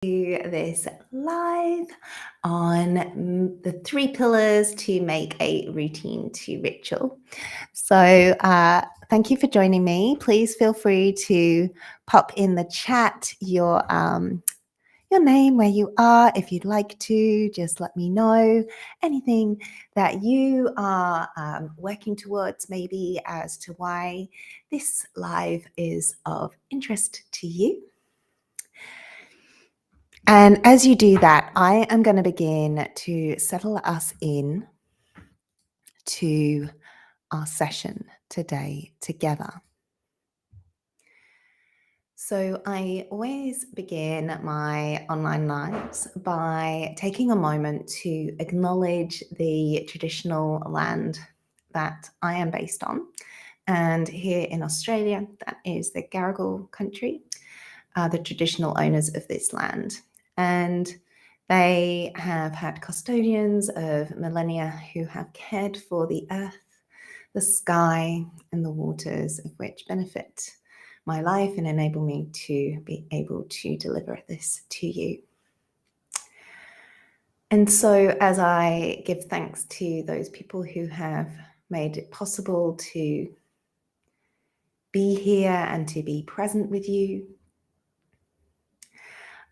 This live on the 3 pillars to make a routine to ritual. So thank you for joining me. Please feel free to pop in the chat your name, where you are. If you'd like to, just let me know anything that you are working towards, maybe as to why this live is of interest to you. And as you do that, I am going to begin to settle us in to our session today together. So I always begin my online lives by taking a moment to acknowledge the traditional land that I am based on. And here in Australia, that is the Gadigal country, the traditional owners of this land. And they have had custodians of millennia who have cared for the earth, the sky, and the waters, of which benefit my life and enable me to be able to deliver this to you. And so as I give thanks to those people who have made it possible to be here and to be present with you,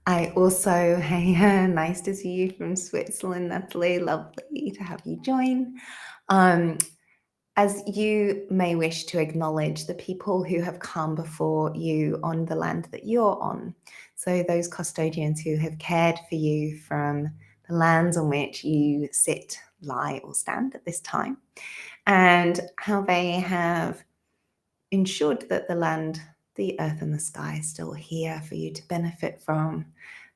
I also, hey, nice to see you from Switzerland, Natalie. Lovely to have you join. As you may wish to acknowledge the people who have come before you on the land that you're on. So those custodians who have cared for you from the lands on which you sit, lie, or stand at this time, and how they have ensured that the land, the earth and the sky is still here for you to benefit from.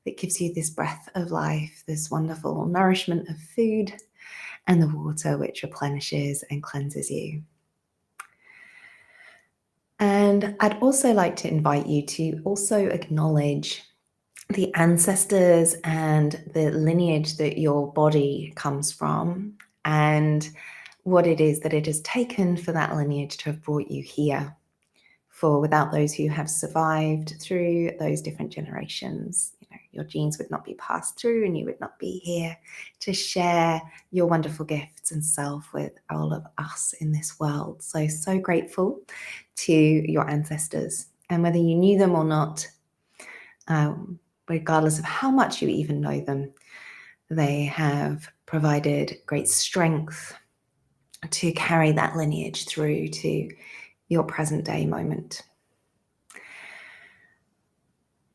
That gives you this breath of life, this wonderful nourishment of food, and the water which replenishes and cleanses you. And I'd also like to invite you to also acknowledge the ancestors and the lineage that your body comes from, and what it is that it has taken for that lineage to have brought you here. For without those who have survived through those different generations, your genes would not be passed through and you would not be here to share your wonderful gifts and self with all of us in this world. So grateful to your ancestors. And whether you knew them or not, regardless of how much you even know them, they have provided great strength to carry that lineage through to your present day moment.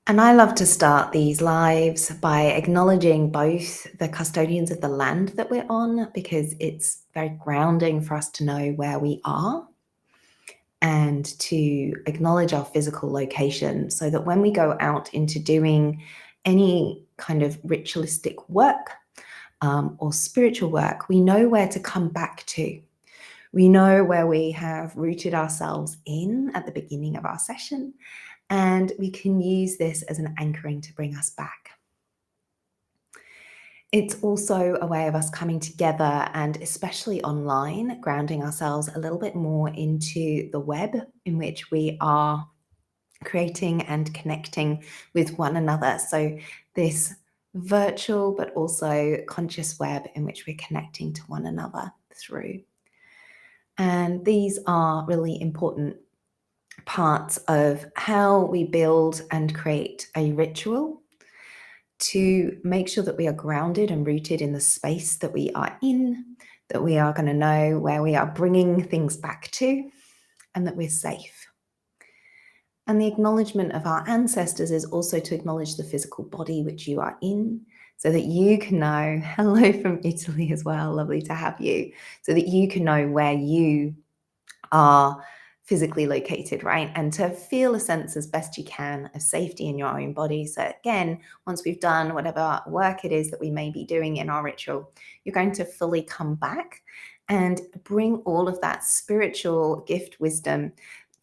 And I love to start these lives by acknowledging both the custodians of the land that we're on, because it's very grounding for us to know where we are and to acknowledge our physical location, so that when we go out into doing any kind of ritualistic work or spiritual work, we know where to come back to. We know where we have rooted ourselves in at the beginning of our session, and we can use this as an anchoring to bring us back. It's also a way of us coming together, and especially online, grounding ourselves a little bit more into the web in which we are creating and connecting with one another. So this virtual but also conscious web in which we're connecting to one another through. And these are really important parts of how we build and create a ritual to make sure that we are grounded and rooted in the space that we are in, that we are going to know where we are bringing things back to, and that we're safe. And the acknowledgement of our ancestors is also to acknowledge the physical body which you are in, so that you can know, hello from Italy as well, lovely to have you, so that you can know where you are physically located, right? And to feel a sense as best you can of safety in your own body. So again, once we've done whatever work it is that we may be doing in our ritual, you're going to fully come back and bring all of that spiritual gift wisdom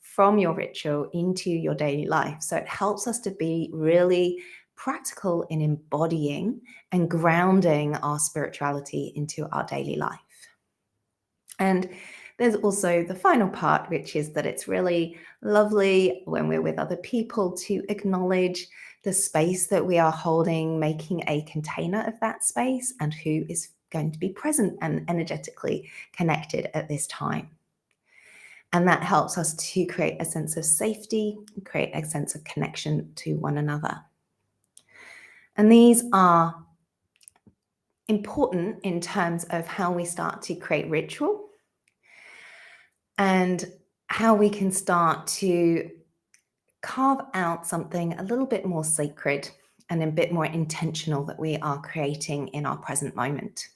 from your ritual into your daily life. So it helps us to be really practical in embodying and grounding our spirituality into our daily life. And there's also the final part, which is that it's really lovely when we're with other people to acknowledge the space that we are holding, making a container of that space, and who is going to be present and energetically connected at this time. And that helps us to create a sense of safety, create a sense of connection to one another. And these are important in terms of how we start to create ritual and how we can start to carve out something a little bit more sacred and a bit more intentional that we are creating in our present moment.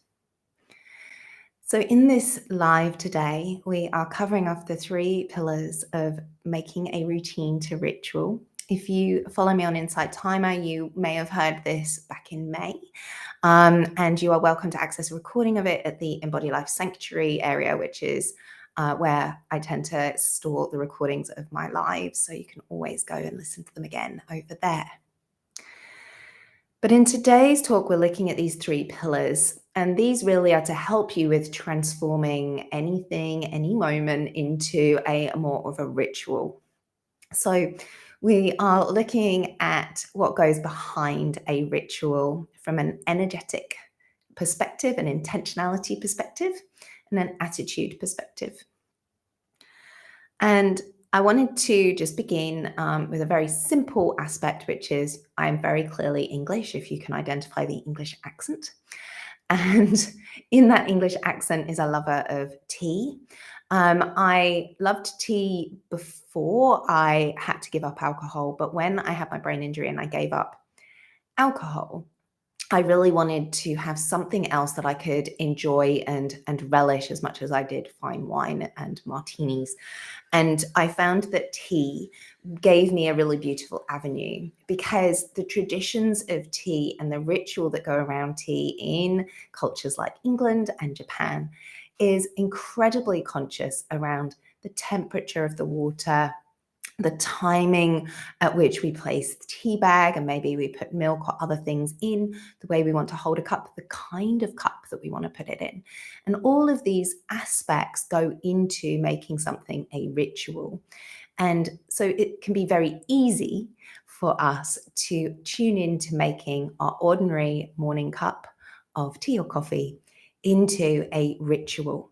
So in this live today, we are covering off the 3 pillars of making a routine to ritual. If you follow me on Insight Timer, you may have heard this back in May. And you are welcome to access a recording of it at the Embody Life Sanctuary area, which is where I tend to store the recordings of my lives. So you can always go and listen to them again over there. But in today's talk, we're looking at these 3 pillars, and these really are to help you with transforming anything, any moment into a more of a ritual. So we are looking at what goes behind a ritual from an energetic perspective, an intentionality perspective, and an attitude perspective. And I wanted to just begin with a very simple aspect, which is I'm very clearly English, if you can identify the English accent. And in that English accent is a lover of tea. I loved tea before I had to give up alcohol, but when I had my brain injury and I gave up alcohol, I really wanted to have something else that I could enjoy and relish as much as I did fine wine and martinis. And I found that tea gave me a really beautiful avenue, because the traditions of tea and the ritual that go around tea in cultures like England and Japan is incredibly conscious around the temperature of the water, the timing at which we place the tea bag, and maybe we put milk or other things in, the way we want to hold a cup, the kind of cup that we want to put it in. And all of these aspects go into making something a ritual. And so it can be very easy for us to tune into making our ordinary morning cup of tea or coffee into a ritual.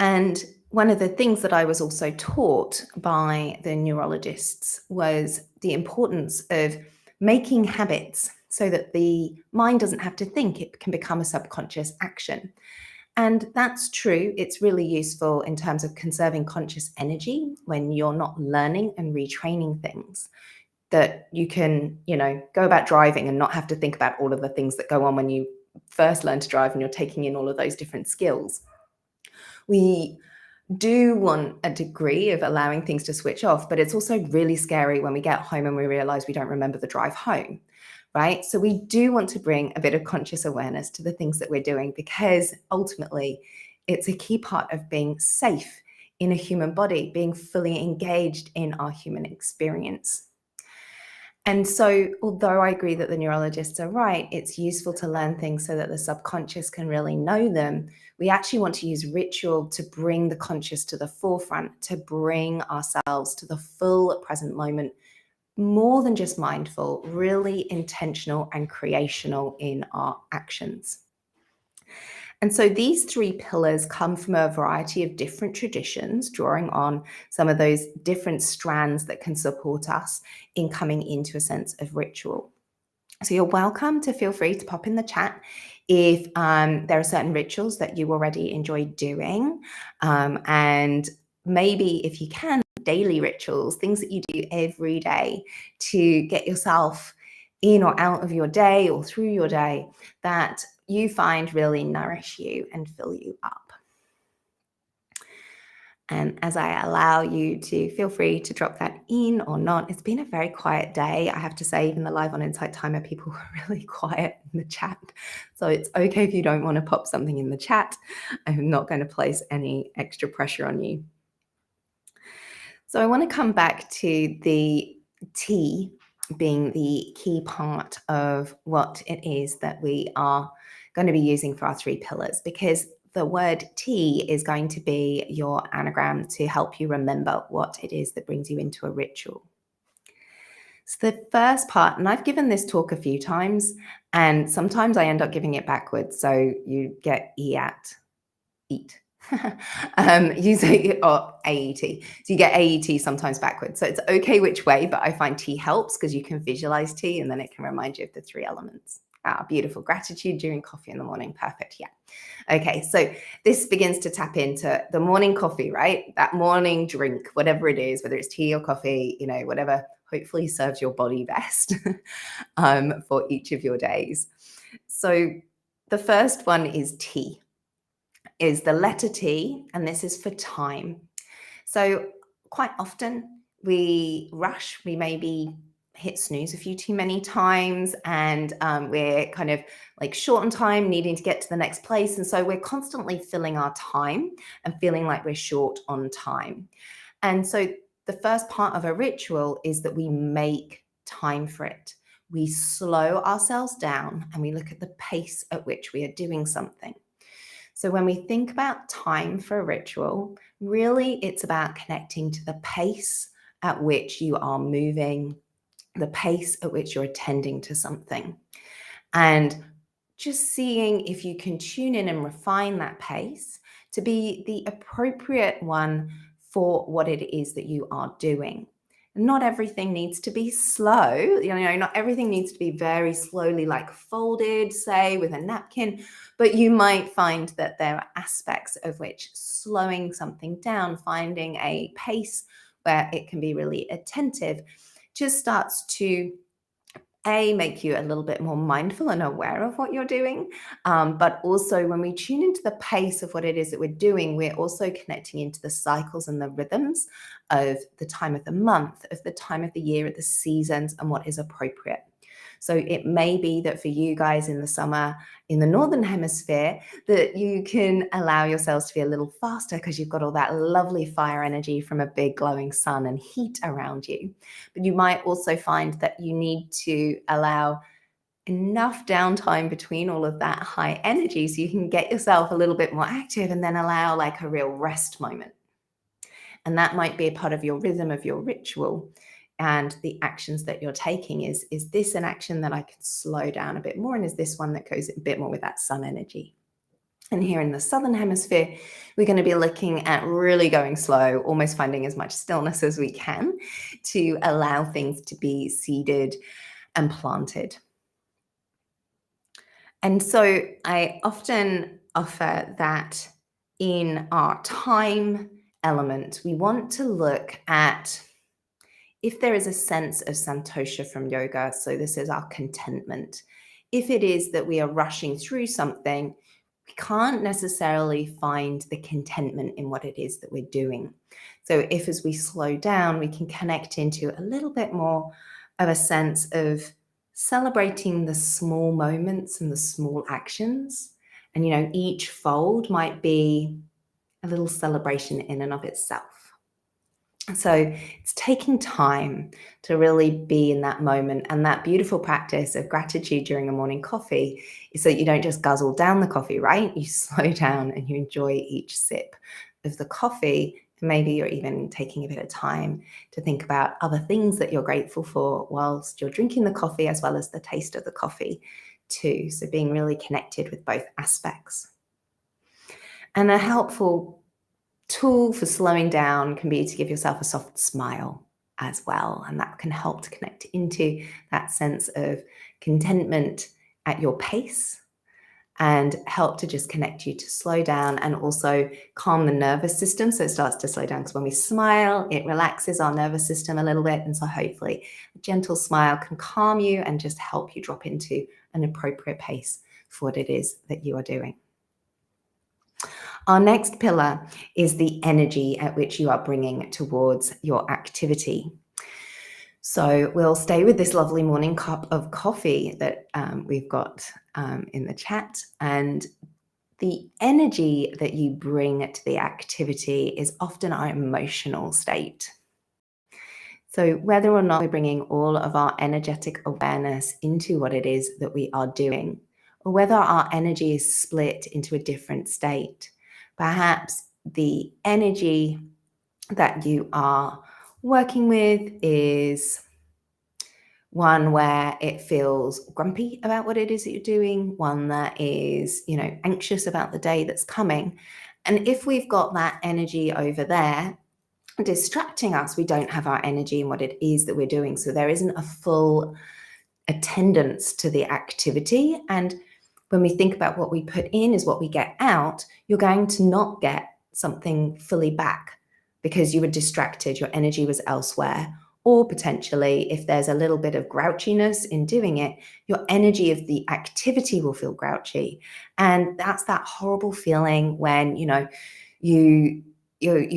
And one of the things that I was also taught by the neurologists was the importance of making habits so that the mind doesn't have to think, it can become a subconscious action. And that's true. It's really useful in terms of conserving conscious energy when you're not learning and retraining things, that you can, go about driving and not have to think about all of the things that go on when you first learn to drive and you're taking in all of those different skills. We do want a degree of allowing things to switch off, but it's also really scary when we get home and we realize we don't remember the drive home, right? So we do want to bring a bit of conscious awareness to the things that we're doing, because ultimately it's a key part of being safe in a human body, being fully engaged in our human experience. And so, although I agree that the neurologists are right, it's useful to learn things so that the subconscious can really know them. We actually want to use ritual to bring the conscious to the forefront, to bring ourselves to the full present moment, more than just mindful, really intentional and creational in our actions. And so these 3 pillars come from a variety of different traditions, drawing on some of those different strands that can support us in coming into a sense of ritual. So you're welcome to feel free to pop in the chat if there are certain rituals that you already enjoy doing. And maybe if you can, daily rituals, things that you do every day to get yourself in or out of your day or through your day that you find really nourish you and fill you up. And as I allow you to feel free to drop that in or not, it's been a very quiet day. I have to say, even the live on Insight Timer, people were really quiet in the chat. So it's okay if you don't want to pop something in the chat. I'm not going to place any extra pressure on you. So I want to come back to the tea being the key part of what it is that we are going to be using for our 3 pillars, because the word tea is going to be your anagram to help you remember what it is that brings you into a ritual. So the first part, and I've given this talk a few times, and sometimes I end up giving it backwards. So you get eat. You say or AET. So you get AET sometimes backwards. So it's okay which way, but I find tea helps because you can visualize tea and then it can remind you of the three elements. Ah, beautiful. Gratitude during coffee in the morning. Perfect. Yeah. Okay. So this begins to tap into the morning coffee, right? That morning drink, whatever it is, whether it's tea or coffee, whatever hopefully serves your body best for each of your days. So the first one is tea, is the letter T, and this is for time. So quite often we rush, we maybe hit snooze a few too many times, and we're kind of like short on time, needing to get to the next place. And so we're constantly filling our time and feeling like we're short on time. And so the first part of a ritual is that we make time for it. We slow ourselves down and we look at the pace at which we are doing something. So when we think about time for a ritual, really it's about connecting to the pace at which you are moving, the pace at which you're attending to something, and just seeing if you can tune in and refine that pace to be the appropriate one for what it is that you are doing. Not everything needs to be slow, not everything needs to be very slowly, like folded, say, with a napkin, but you might find that there are aspects of which slowing something down, finding a pace where it can be really attentive, just starts to make you a little bit more mindful and aware of what you're doing. But also, when we tune into the pace of what it is that we're doing, we're also connecting into the cycles and the rhythms of the time of the month, of the time of the year, of the seasons, and what is appropriate. So it may be that for you guys in the summer in the Northern Hemisphere, that you can allow yourselves to be a little faster because you've got all that lovely fire energy from a big glowing sun and heat around you. But you might also find that you need to allow enough downtime between all of that high energy so you can get yourself a little bit more active and then allow like a real rest moment. And that might be a part of your rhythm of your ritual. And the actions that you're taking is this an action that I can slow down a bit more? And is this one that goes a bit more with that sun energy? And here in the Southern Hemisphere, we're going to be looking at really going slow, almost finding as much stillness as we can to allow things to be seeded and planted. And so I often offer that in our time element, we want to look at if there is a sense of santosha from yoga. So this is our contentment. If it is that we are rushing through something, we can't necessarily find the contentment in what it is that we're doing. So if as we slow down, we can connect into a little bit more of a sense of celebrating the small moments and the small actions. And, each fold might be a little celebration in and of itself. So it's taking time to really be in that moment. And that beautiful practice of gratitude during a morning coffee is that you don't just guzzle down the coffee, right? You slow down and you enjoy each sip of the coffee. Maybe you're even taking a bit of time to think about other things that you're grateful for whilst you're drinking the coffee, as well as the taste of the coffee too. So being really connected with both aspects. And a helpful tool for slowing down can be to give yourself a soft smile as well. And that can help to connect into that sense of contentment at your pace and help to just connect you to slow down and also calm the nervous system. So it starts to slow down because when we smile, it relaxes our nervous system a little bit. And so hopefully a gentle smile can calm you and just help you drop into an appropriate pace for what it is that you are doing. Our next pillar is the energy at which you are bringing towards your activity. So we'll stay with this lovely morning cup of coffee that we've got in the chat. And the energy that you bring to the activity is often our emotional state. So whether or not we're bringing all of our energetic awareness into what it is that we are doing, or whether our energy is split into a different state, perhaps the energy that you are working with is one where it feels grumpy about what it is that you're doing, one that is, anxious about the day that's coming. And if we've got that energy over there distracting us, we don't have our energy in what it is that we're doing. So there isn't a full attendance to the activity. And when we think about what we put in is what we get out, you're going to not get something fully back because you were distracted, your energy was elsewhere. Or potentially, if there's a little bit of grouchiness in doing it, your energy of the activity will feel grouchy. And that's that horrible feeling when, you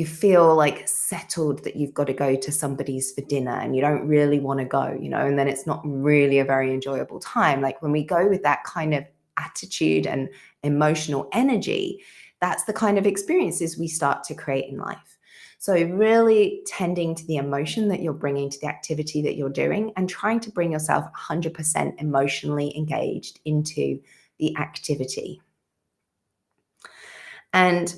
feel like settled that you've got to go to somebody's for dinner and you don't really want to go, and then it's not really a very enjoyable time. Like when we go with that kind of attitude and emotional energy, that's the kind of experiences we start to create in life. So really tending to the emotion that you're bringing to the activity that you're doing and trying to bring yourself 100% emotionally engaged into the activity. And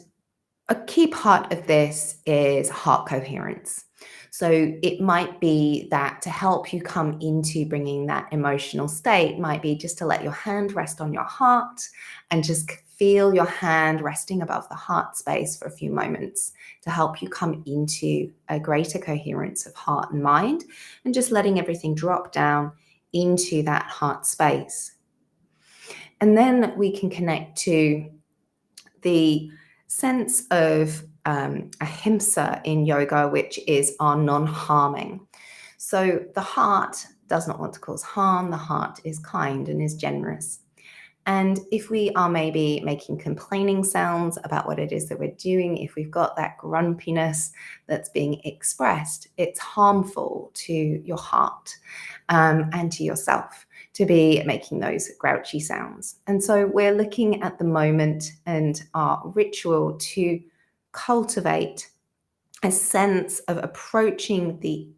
a key part of this is heart coherence. So it might be that to help you come into bringing that emotional state might be just to let your hand rest on your heart and just feel your hand resting above the heart space for a few moments to help you come into a greater coherence of heart and mind, and just letting everything drop down into that heart space. And then we can connect to the sense of ahimsa in yoga, which is our non-harming. So the heart does not want to cause harm. The heart is kind and is generous. And if we are maybe making complaining sounds about what it is that we're doing, if we've got that grumpiness that's being expressed, it's harmful to your heart and to yourself to be making those grouchy sounds. And so we're looking at the moment and our ritual to cultivate a sense of approaching the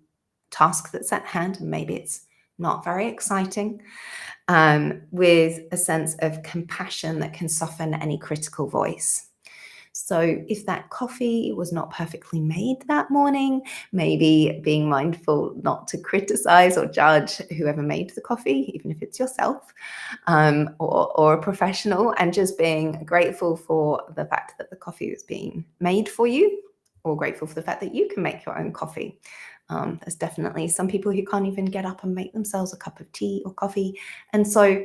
task that's at hand, and maybe it's not very exciting, with a sense of compassion that can soften any critical voice. So if that coffee was not perfectly made that morning, maybe being mindful not to criticize or judge whoever made the coffee, even if it's yourself, or a professional, and just being grateful for the fact that the coffee was being made for you, or grateful for the fact that you can make your own coffee. There's definitely some people who can't even get up and make themselves a cup of tea or coffee. And so,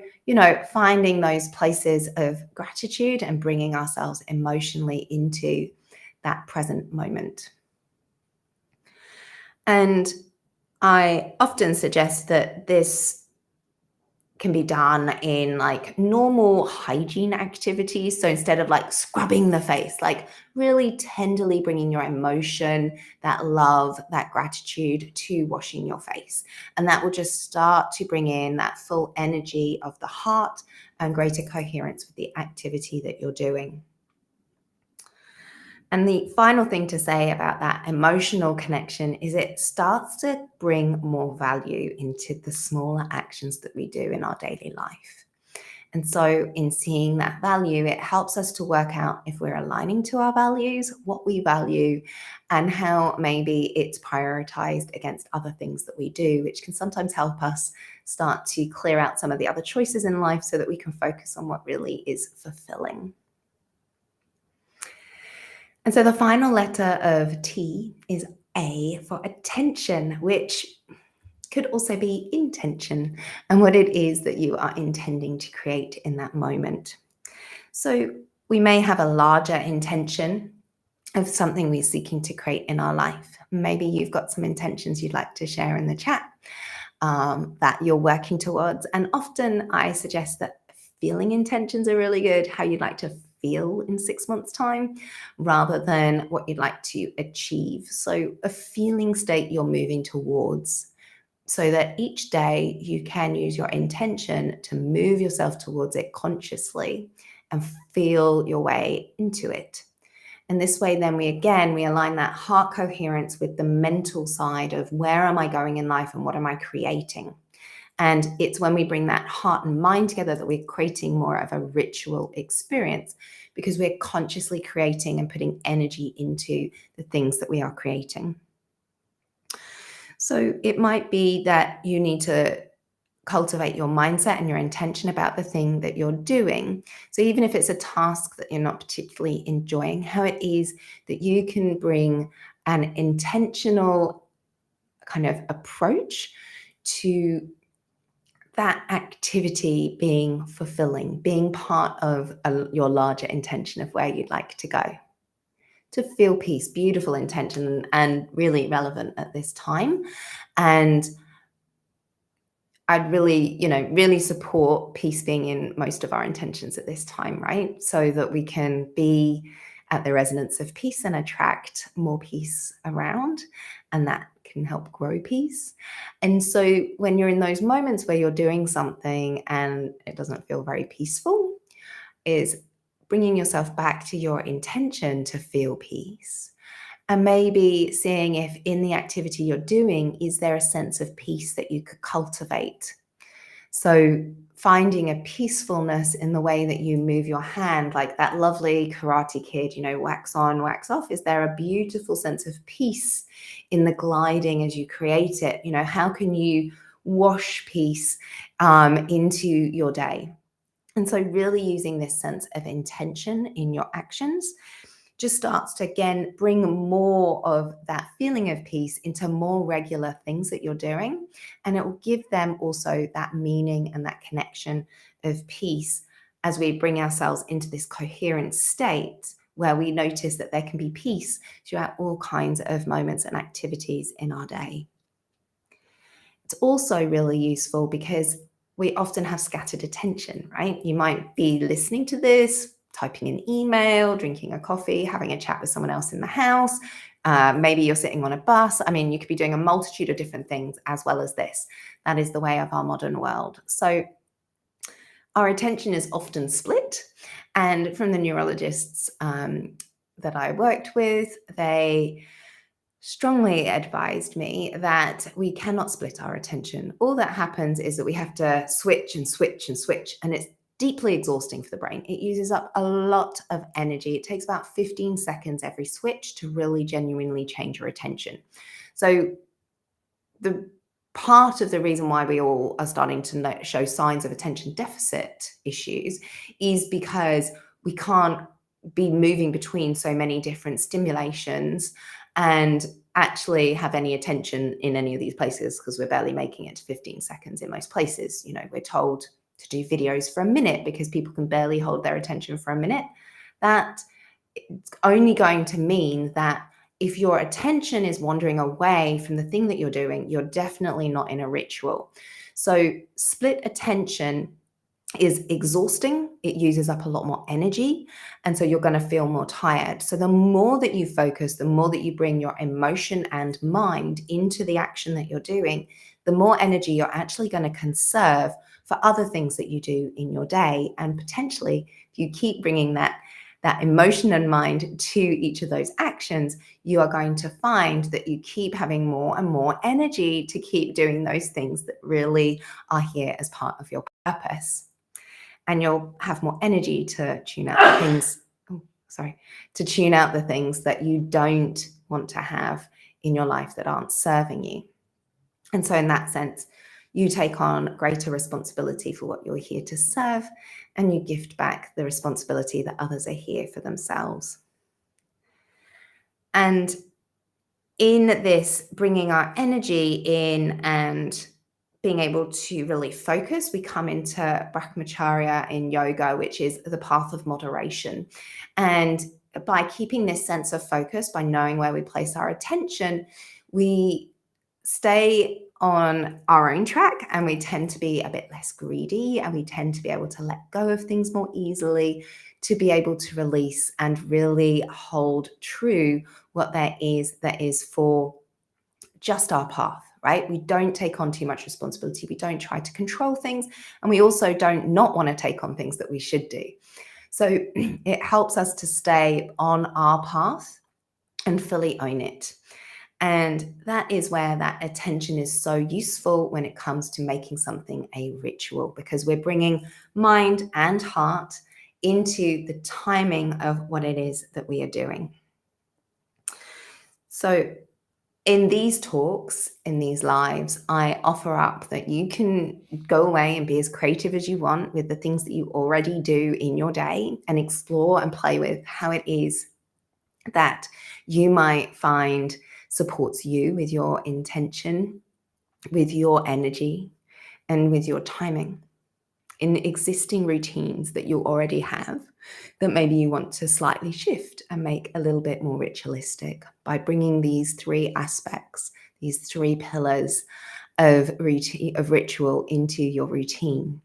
finding those places of gratitude and bringing ourselves emotionally into that present moment. And I often suggest that this can be done in like normal hygiene activities. So instead of like scrubbing the face, like really tenderly bringing your emotion, that love, that gratitude to washing your face. And that will just start to bring in that full energy of the heart and greater coherence with the activity that you're doing. And the final thing to say about that emotional connection is it starts to bring more value into the smaller actions that we do in our daily life. And so in seeing that value, it helps us to work out if we're aligning to our values, what we value, and how maybe it's prioritized against other things that we do, which can sometimes help us start to clear out some of the other choices in life so that we can focus on what really is fulfilling. And so the final letter of T is A for attention, which could also be intention and what it is that you are intending to create in that moment. So we may have a larger intention of something we're seeking to create in our life. Maybe you've got some intentions you'd like to share in the chat that you're working towards. And often I suggest that feeling intentions are really good, how you'd like to feel in 6 months' time, rather than what you'd like to achieve. So a feeling state you're moving towards, so that each day you can use your intention to move yourself towards it consciously and feel your way into it. And this way, then we align that heart coherence with the mental side of where am I going in life and what am I creating? And it's when we bring that heart and mind together that we're creating more of a ritual experience, because we're consciously creating and putting energy into the things that we are creating. So it might be that you need to cultivate your mindset and your intention about the thing that you're doing. So even if it's a task that you're not particularly enjoying, how it is that you can bring an intentional kind of approach to that activity being fulfilling, being part of your larger intention of where you'd like to go. To feel peace, beautiful intention and really relevant at this time. And I'd really, really support peace being in most of our intentions at this time, right? So that we can be at the resonance of peace and attract more peace around. And that can help grow peace. And so when you're in those moments where you're doing something and it doesn't feel very peaceful, is bringing yourself back to your intention to feel peace. And maybe seeing if in the activity you're doing, is there a sense of peace that you could cultivate? So finding a peacefulness in the way that you move your hand, like that lovely Karate Kid, wax on, wax off. Is there a beautiful sense of peace in the gliding as you create it? How can you wash peace into your day? And so really using this sense of intention in your actions just starts to, again, bring more of that feeling of peace into more regular things that you're doing. And it will give them also that meaning and that connection of peace as we bring ourselves into this coherent state where we notice that there can be peace throughout all kinds of moments and activities in our day. It's also really useful because we often have scattered attention, right? You might be listening to this, typing an email, drinking a coffee, having a chat with someone else in the house. Maybe you're sitting on a bus. You could be doing a multitude of different things as well as this. That is the way of our modern world. So our attention is often split. And from the neurologists that I worked with, they strongly advised me that we cannot split our attention. All that happens is that we have to switch and switch and switch, and it's deeply exhausting for the brain. It uses up a lot of energy. It takes about 15 seconds every switch to really genuinely change your attention. So the part of the reason why we all are starting to show signs of attention deficit issues is because we can't be moving between so many different stimulations and actually have any attention in any of these places, because we're barely making it to 15 seconds in most places. We're told to do videos for a minute because people can barely hold their attention for a minute. That it's only going to mean that if your attention is wandering away from the thing that you're doing, you're definitely not in a ritual. So split attention is exhausting. It uses up a lot more energy. And so you're going to feel more tired. So the more that you focus, the more that you bring your emotion and mind into the action that you're doing, the more energy you're actually going to conserve for other things that you do in your day. And potentially, if you keep bringing that emotion and mind to each of those actions, you are going to find that you keep having more and more energy to keep doing those things that really are here as part of your purpose. And you'll have more energy to tune out the things, to tune out the things that you don't want to have in your life that aren't serving you. And so in that sense, you take on greater responsibility for what you're here to serve, and you gift back the responsibility that others are here for themselves. And in this, bringing our energy in and being able to really focus, we come into Brahmacharya in yoga, which is the path of moderation. And by keeping this sense of focus, by knowing where we place our attention, we stay on our own track, and we tend to be a bit less greedy, and we tend to be able to let go of things more easily, to be able to release and really hold true what that is for just our path, right? We don't take on too much responsibility. We don't try to control things, and we also don't not want to take on things that we should do. So it helps us to stay on our path and fully own it. And that is where that attention is so useful when it comes to making something a ritual, because we're bringing mind and heart into the timing of what it is that we are doing. So In these talks, in these lives, I offer up that you can go away and be as creative as you want with the things that you already do in your day and explore and play with how it is that you might find supports you with your intention, with your energy, and with your timing in existing routines that you already have that maybe you want to slightly shift and make a little bit more ritualistic by bringing these three aspects, these three pillars of routine, of ritual into your routine.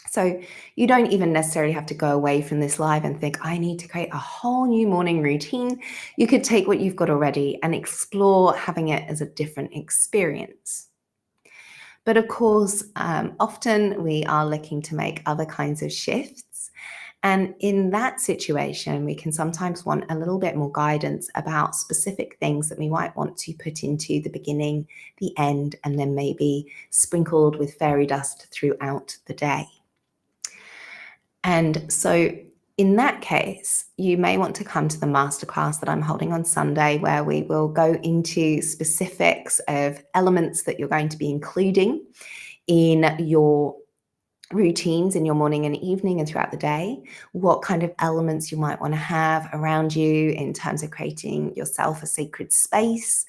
So you don't even necessarily have to go away from this live and think, I need to create a whole new morning routine. You could take what you've got already and explore having it as a different experience. But of course, often we are looking to make other kinds of shifts. And in that situation, we can sometimes want a little bit more guidance about specific things that we might want to put into the beginning, the end, and then maybe sprinkled with fairy dust throughout the day. And so in that case, you may want to come to the masterclass that I'm holding on Sunday, where we will go into specifics of elements that you're going to be including in your routines in your morning and evening and throughout the day, what kind of elements you might want to have around you in terms of creating yourself a sacred space,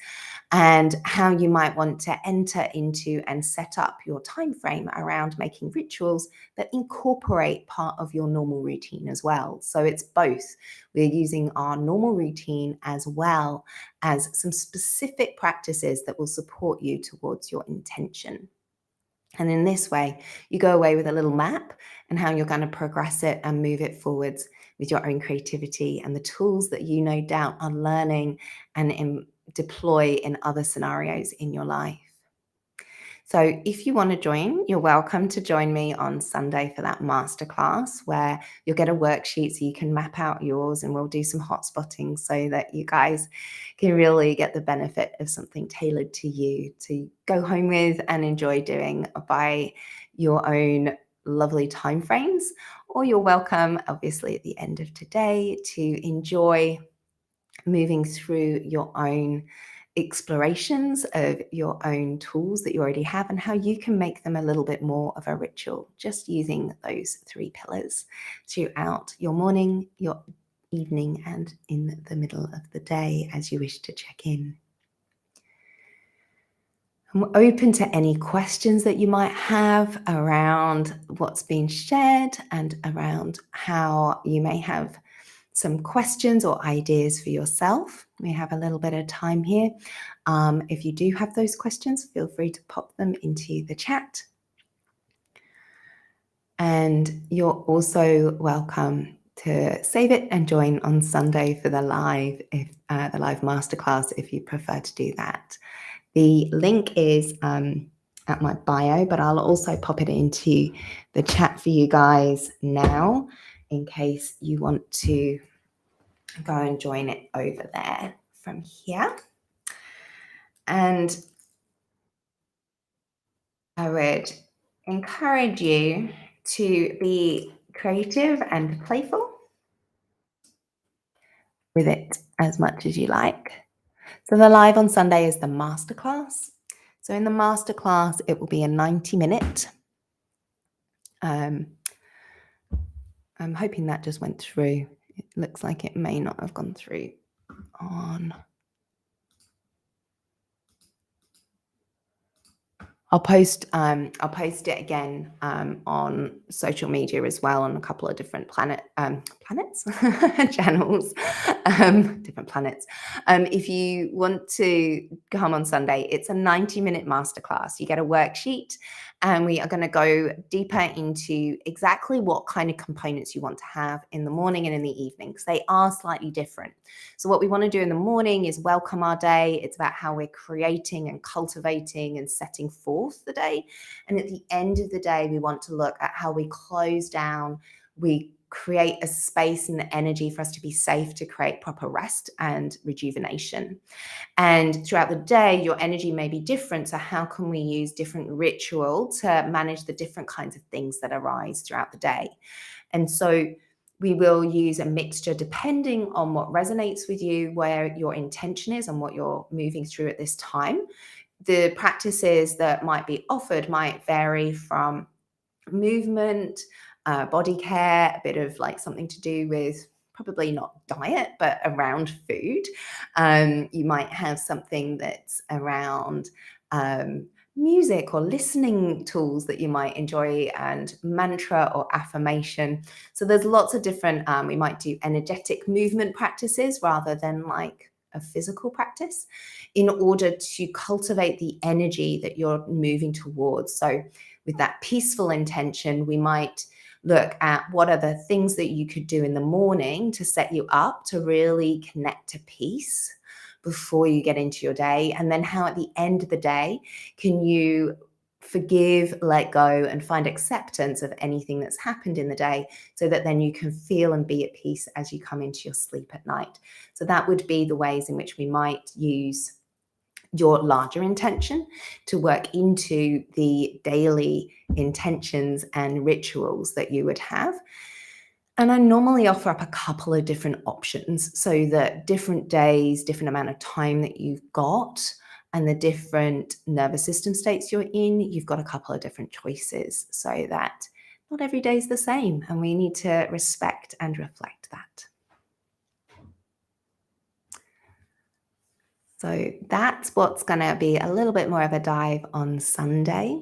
and how you might want to enter into and set up your time frame around making rituals that incorporate part of your normal routine as well. So it's both. We're using our normal routine as well as some specific practices that will support you towards your intention. And in this way, you go away with a little map and how you're going to progress it and move it forwards with your own creativity and the tools that you no doubt are learning and deploy in other scenarios in your life. So if you want to join, you're welcome to join me on Sunday for that masterclass where you'll get a worksheet so you can map out yours, and we'll do some hot spotting so that you guys can really get the benefit of something tailored to you to go home with and enjoy doing by your own lovely timeframes. Or you're welcome, obviously, at the end of today to enjoy moving through your own explorations of your own tools that you already have and how you can make them a little bit more of a ritual, just using those three pillars throughout your morning, your evening, and in the middle of the day as you wish to check in. I'm open to any questions that you might have around what's been shared and around how you may have some questions or ideas for yourself. We have a little bit of time here. If you do have those questions, feel free to pop them into the chat. And you're also welcome to save it and join on Sunday for the live masterclass if you prefer to do that. The link is at my bio, but I'll also pop it into the chat for you guys now in case you want to go and join it over there from here. And I would encourage you to be creative and playful with it as much as you like. So the live on Sunday is the masterclass. So in the masterclass, it will be a 90-minute. I'm hoping that just went through. It looks like it may not have gone through on. I'll post it again on social media as well on a couple of different planets, channels, different planets. If you want to come on Sunday, it's a 90-minute masterclass. You get a worksheet, and we are going to go deeper into exactly what kind of components you want to have in the morning and in the evening, because they are slightly different. So what we want to do in the morning is welcome our day. It's about how we're creating and cultivating and setting forth the day. And at the end of the day, we want to look at how we close down, we create a space and the energy for us to be safe to create proper rest and rejuvenation. And throughout the day, your energy may be different. So how can we use different ritual to manage the different kinds of things that arise throughout the day? And so We will use a mixture depending on what resonates with you, where your intention is and what you're moving through at this time. The practices that might be offered might vary from movement, body care, a bit of like something to do with probably not diet, but around food. You might have something that's around music or listening tools that you might enjoy, and mantra or affirmation. So there's lots of different, we might do energetic movement practices rather than like a physical practice, in order to cultivate the energy that you're moving towards. So with that peaceful intention, we might look at what are the things that you could do in the morning to set you up to really connect to peace before you get into your day. And then how at the end of the day, can you forgive, let go, and find acceptance of anything that's happened in the day, so that then you can feel and be at peace as you come into your sleep at night. So that would be the ways in which we might use your larger intention to work into the daily intentions and rituals that you would have. And I normally offer up a couple of different options, so that different days, different amount of time that you've got, and the different nervous system states you're in, you've got a couple of different choices, so that not every day is the same, and we need to respect and reflect that. So that's what's going to be a little bit more of a dive on Sunday.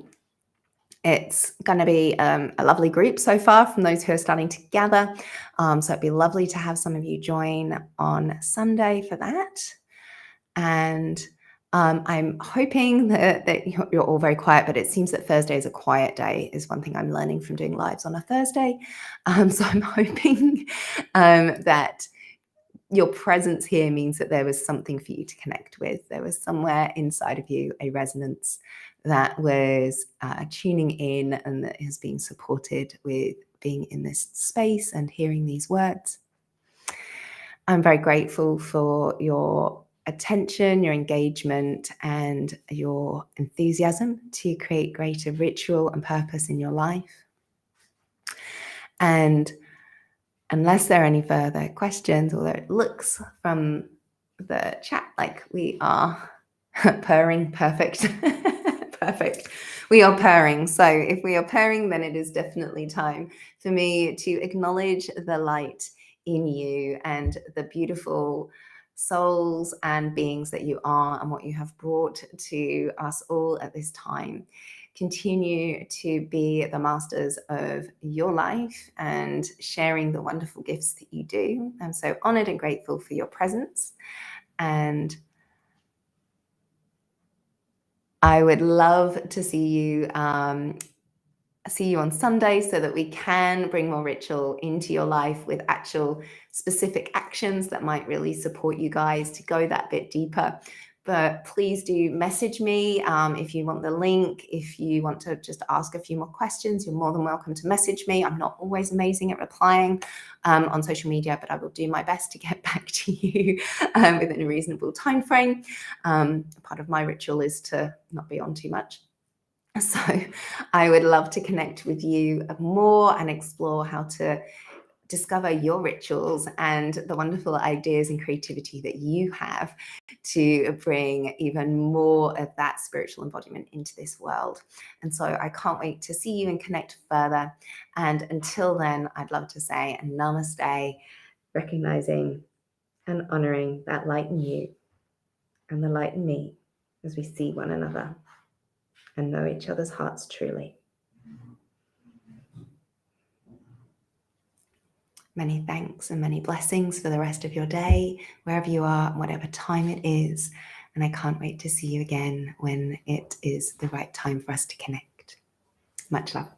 It's going to be a lovely group so far from those who are starting to gather. So it'd be lovely to have some of you join on Sunday for that. And I'm hoping that you're all very quiet, but it seems that Thursday is a quiet day, is one thing I'm learning from doing lives on a Thursday. So I'm hoping that your presence here means that there was something for you to connect with. There was somewhere inside of you, a resonance that was tuning in, and that is being supported with being in this space and hearing these words. I'm very grateful for your attention, your engagement, and your enthusiasm to create greater ritual and purpose in your life. And unless there are any further questions, although it looks from the chat like we are purring, perfect. Perfect. We are purring. So if we are purring, then it is definitely time for me to acknowledge the light in you and the beautiful souls and beings that you are, and what you have brought to us all at this time. Continue to be the masters of your life and sharing the wonderful gifts that you do. I'm so honored and grateful for your presence. And I would love to see you on Sunday, so that we can bring more ritual into your life with actual specific actions that might really support you guys to go that bit deeper. But please do message me if you want the link. If you want to just ask a few more questions, you're more than welcome to message me. I'm not always amazing at replying on social media, but I will do my best to get back to you within a reasonable time frame. Part of my ritual is to not be on too much. So I would love to connect with you more and explore how to discover your rituals and the wonderful ideas and creativity that you have to bring even more of that spiritual embodiment into this world. And so I can't wait to see you and connect further. And until then, I'd love to say a namaste, recognizing and honoring that light in you and the light in me as we see one another and know each other's hearts truly. Many thanks and many blessings for the rest of your day, wherever you are, whatever time it is. And I can't wait to see you again when it is the right time for us to connect. Much love.